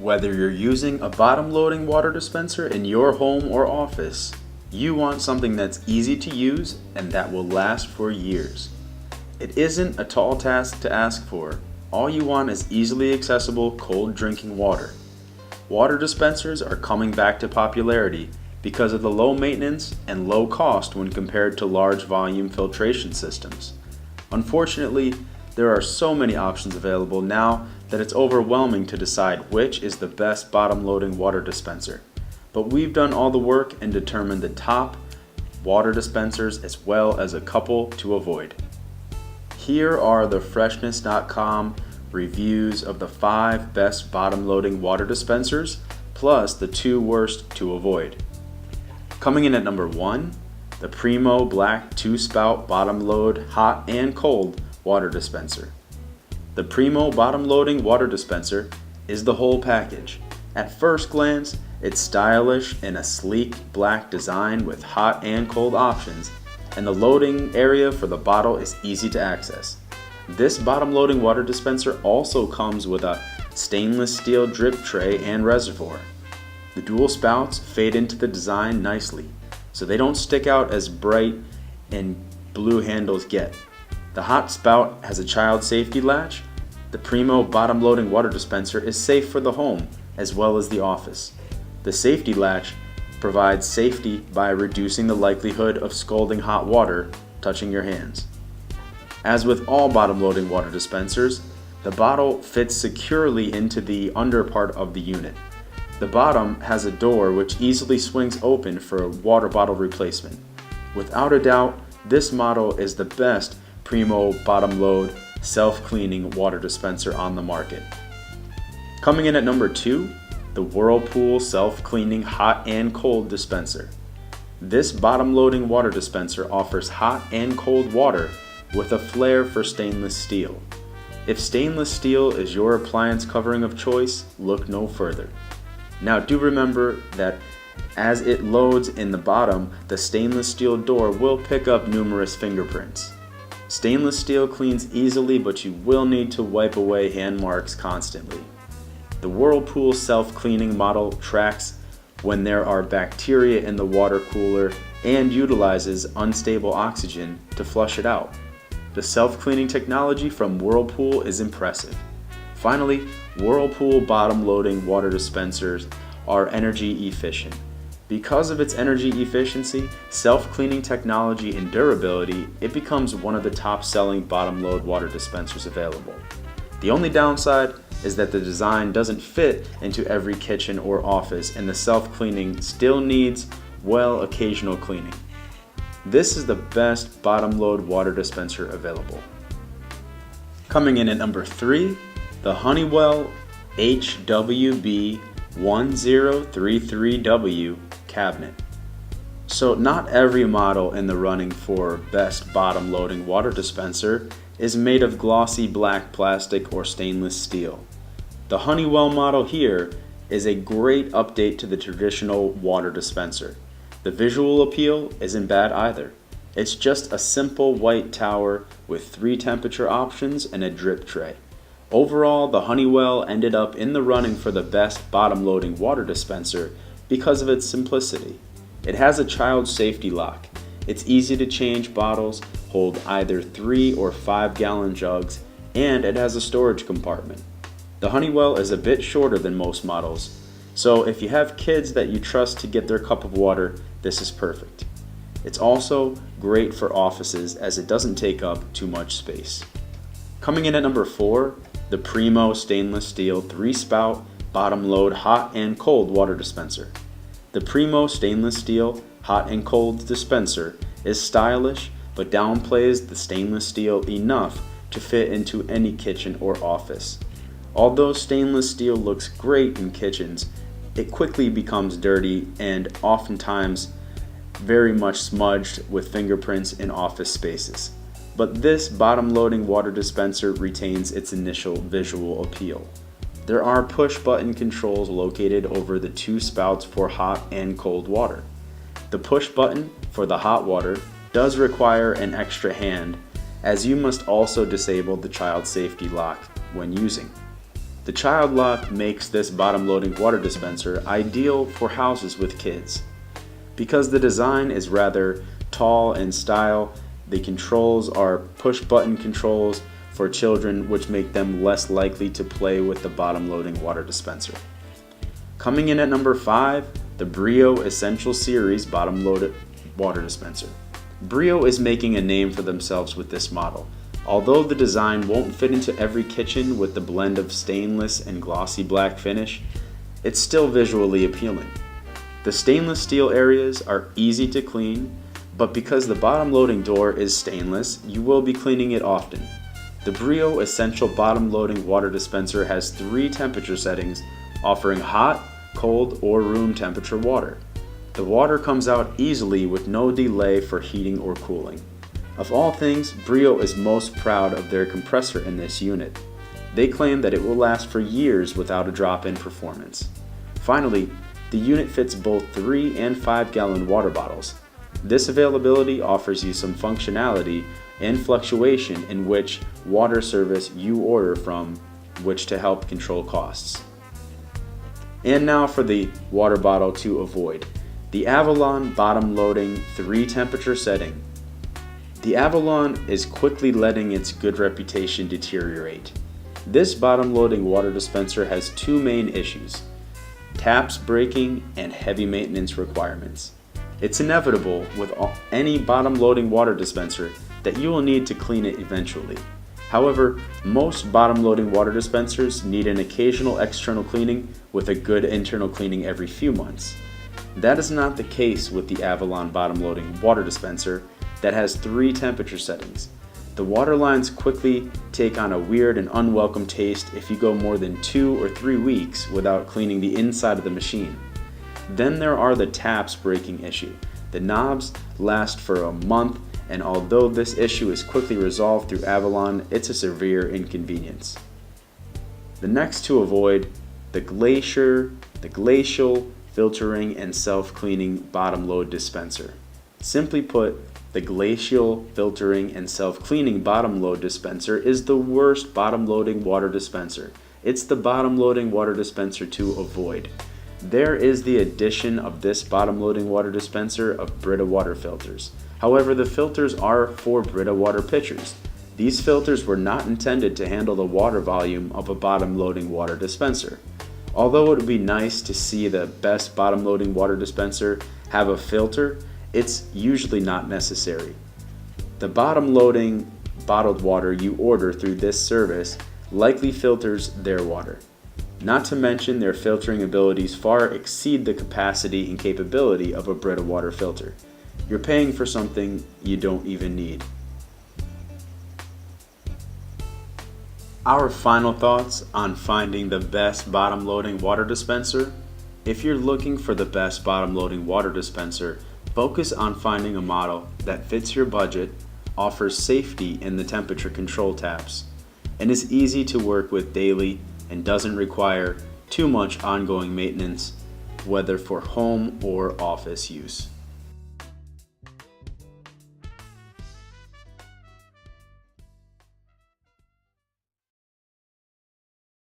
Whether you're using a bottom-loading water dispenser in your home or office, you want something that's easy to use and that will last for years. It isn't a tall task to ask for. All you want is easily accessible cold drinking water. Water dispensers are coming back to popularity because of the low maintenance and low cost when compared to large volume filtration systems. Unfortunately, there are so many options available now that it's overwhelming to decide which is the best bottom-loading water dispenser. But we've done all the work and determined the top water dispensers as well as a couple to avoid. Here are the Freshness.com reviews of the 5 best bottom-loading water dispensers, plus the 2 worst to avoid. Coming in at number 1, the Primo Black 2-spout bottom-load hot and cold water dispenser. The Primo bottom-loading water dispenser is the whole package. At first glance, it's stylish in a sleek black design with hot and cold options, and the loading area for the bottle is easy to access. This bottom-loading water dispenser also comes with a stainless steel drip tray and reservoir. The dual spouts fade into the design nicely, so they don't stick out as bright and blue handles get. The hot spout has a child safety latch. The Primo bottom-loading water dispenser is safe for the home as well as the office. The safety latch provides safety by reducing the likelihood of scalding hot water touching your hands. As with all bottom-loading water dispensers, the bottle fits securely into the under part of the unit. The bottom has a door which easily swings open for a water bottle replacement. Without a doubt, this model is the best Primo bottom-load self-cleaning water dispenser on the market. Coming in at number 2, the Whirlpool self-cleaning hot and cold dispenser. This bottom-loading water dispenser offers hot and cold water with a flair for stainless steel. If stainless steel is your appliance covering of choice, look no further. Now do remember that as it loads in the bottom, the stainless steel door will pick up numerous fingerprints. Stainless steel cleans easily, but you will need to wipe away hand marks constantly. The Whirlpool self-cleaning model tracks when there are bacteria in the water cooler and utilizes unstable oxygen to flush it out. The self-cleaning technology from Whirlpool is impressive. Finally, Whirlpool bottom-loading water dispensers are energy efficient. Because of its energy efficiency, self-cleaning technology, and durability, it becomes one of the top-selling bottom-load water dispensers available. The only downside is that the design doesn't fit into every kitchen or office, and the self-cleaning still needs, well, occasional cleaning. This is the best bottom-load water dispenser available. Coming in at number 3, the Honeywell HWB1033W cabinet. So not every model in the running for best bottom-loading water dispenser is made of glossy black plastic or stainless steel. The Honeywell model here is a great update to the traditional water dispenser. The visual appeal isn't bad either. It's just a simple white tower with 3 temperature options and a drip tray. Overall, the Honeywell ended up in the running for the best bottom-loading water dispenser because of its simplicity. It has a child safety lock. It's easy to change bottles, hold either 3 or 5 gallon jugs, and it has a storage compartment. The Honeywell is a bit shorter than most models, so if you have kids that you trust to get their cup of water, this is perfect. It's also great for offices as it doesn't take up too much space. Coming in at number 4, the Primo stainless steel 3-spout bottom-load hot and cold water dispenser. The Primo stainless steel hot and cold dispenser is stylish but downplays the stainless steel enough to fit into any kitchen or office. Although stainless steel looks great in kitchens, it quickly becomes dirty and oftentimes very much smudged with fingerprints in office spaces. But this bottom-loading water dispenser retains its initial visual appeal. There are push-button controls located over the 2 spouts for hot and cold water. The push button for the hot water does require an extra hand, as you must also disable the child safety lock when using. The child lock makes this bottom loading water dispenser ideal for houses with kids. Because the design is rather tall in style, the controls are push button controls for children, which make them less likely to play with the bottom loading water dispenser. Coming in at number 5, the Brio Essential Series bottom loaded water dispenser. Brio is making a name for themselves with this model. Although the design won't fit into every kitchen with the blend of stainless and glossy black finish, it's still visually appealing. The stainless steel areas are easy to clean, but because the bottom loading door is stainless, you will be cleaning it often. The Brio Essential bottom loading water dispenser has 3 temperature settings, offering hot, cold, or room temperature water. The water comes out easily with no delay for heating or cooling. Of all things, Brio is most proud of their compressor in this unit. They claim that it will last for years without a drop in performance. Finally, the unit fits both 3 and 5 gallon water bottles. This availability offers you some functionality and fluctuation in which water service you order from, which to help control costs. And now for the water bottle to avoid. The Avalon bottom loading 3 temperature setting. The Avalon is quickly letting its good reputation deteriorate. This bottom loading water dispenser has 2 main issues: taps breaking and heavy maintenance requirements. It's inevitable with any bottom loading water dispenser that you will need to clean it eventually. However, most bottom loading water dispensers need an occasional external cleaning with a good internal cleaning every few months. That is not the case with the Avalon bottom loading water dispenser that has 3 temperature settings. The water lines quickly take on a weird and unwelcome taste if you go more than 2 or 3 weeks without cleaning the inside of the machine. Then there are the taps breaking issue. The knobs last for a month, and although this issue is quickly resolved through Avalon, it's a severe inconvenience. The next to avoid, the Glacial filtering and self-cleaning bottom load dispenser. Simply put, the Glacial filtering and self-cleaning bottom load dispenser is the worst bottom loading water dispenser. It's the bottom loading water dispenser to avoid. There is the addition of this bottom loading water dispenser of Brita water filters. However, the filters are for Brita water pitchers. These filters were not intended to handle the water volume of a bottom loading water dispenser. Although it would be nice to see the best bottom loading water dispenser have a filter, it's usually not necessary. The bottom loading bottled water you order through this service likely filters their water. Not to mention their filtering abilities far exceed the capacity and capability of a Brita water filter. You're paying for something you don't even need. Our final thoughts on finding the best bottom loading water dispenser. If you're looking for the best bottom loading water dispenser, focus on finding a model that fits your budget, offers safety in the temperature control taps, and is easy to work with daily and doesn't require too much ongoing maintenance, whether for home or office use.